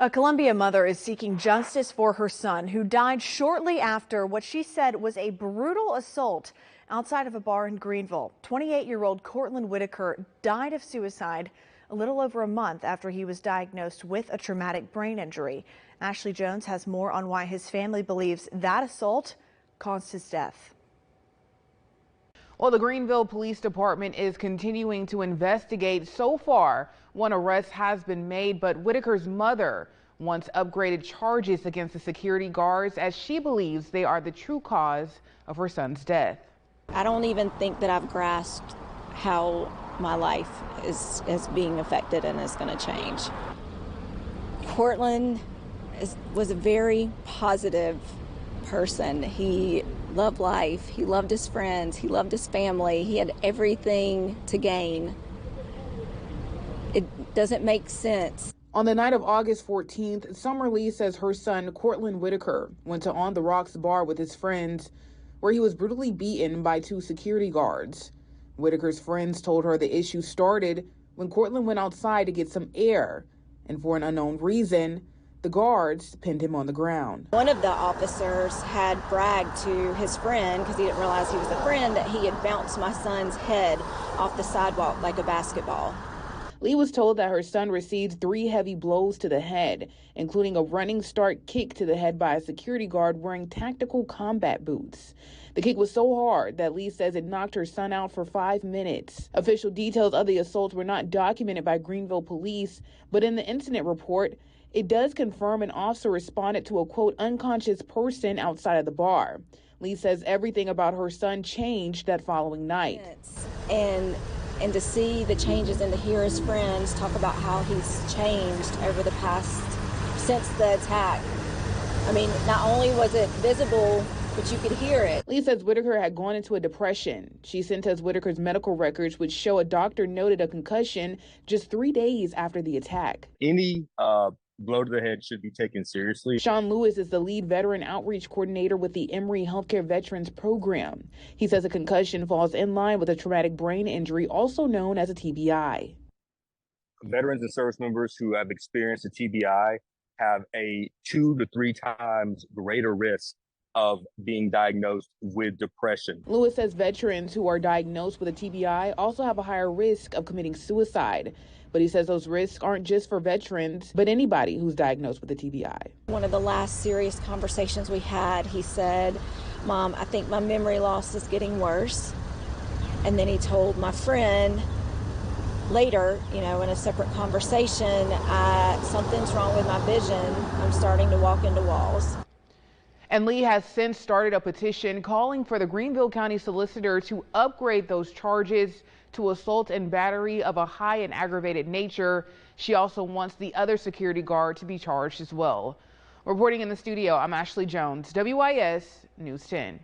A Columbia mother is seeking justice for her son who died shortly after what she said was a brutal assault outside of a bar in Greenville. 28-year-old Cortland Whitaker died of suicide a little over a month after he was diagnosed with a traumatic brain injury. Ashley Jones has more on why his family believes that assault caused his death. Well, the Greenville Police Department is continuing to investigate. So far, one arrest has been made, but Whitaker's mother wants upgraded charges against the security guards as she believes they are the true cause of her son's death. I don't even think that I've grasped how my life is being affected and is going to change. Cortland was a very positive person. He loved life. He loved his friends. He loved his family. He had everything to gain. It doesn't make sense. On the night of August 14th, Summer Lee says her son, Cortland Whitaker, went to On the Rocks bar with his friends, where he was brutally beaten by two security guards. Whitaker's friends told her the issue started when Cortland went outside to get some air, and for an unknown reason, the guards pinned him on the ground. One of the officers had bragged to his friend, because he didn't realize he was a friend, that he had bounced my son's head off the sidewalk like a basketball. Lee was told that her son received 3 heavy blows to the head, including a running start kick to the head by a security guard wearing tactical combat boots. The kick was so hard that Lee says it knocked her son out for 5 minutes. Official details of the assault were not documented by Greenville police, but in the incident report, it does confirm an officer responded to a, quote, unconscious person outside of the bar. Lee says everything about her son changed that following night. And to see the changes and to hear his friends talk about how he's changed over the past, since the attack. I mean, not only was it visible, but you could hear it. Lee says Whitaker had gone into a depression. She sent us Whitaker's medical records, which show a doctor noted a concussion just 3 days after the attack. Any blow to the head should be taken seriously. Sean Lewis is the lead veteran outreach coordinator with the Emory Healthcare Veterans Program. He says a concussion falls in line with a traumatic brain injury, also known as a TBI. Veterans and service members who have experienced a TBI have a 2 to 3 times greater risk of being diagnosed with depression. Lewis says veterans who are diagnosed with a TBI also have a higher risk of committing suicide. But he says those risks aren't just for veterans, but anybody who's diagnosed with a TBI. One of the last serious conversations we had, he said, "Mom, I think my memory loss is getting worse." And then he told my friend later, in a separate conversation, something's wrong with my vision. I'm starting to walk into walls. And Lee has since started a petition calling for the Greenville County Solicitor to upgrade those charges to assault and battery of a high and aggravated nature. She also wants the other security guard to be charged as well. Reporting in the studio, I'm Ashley Jones, WIS News 10.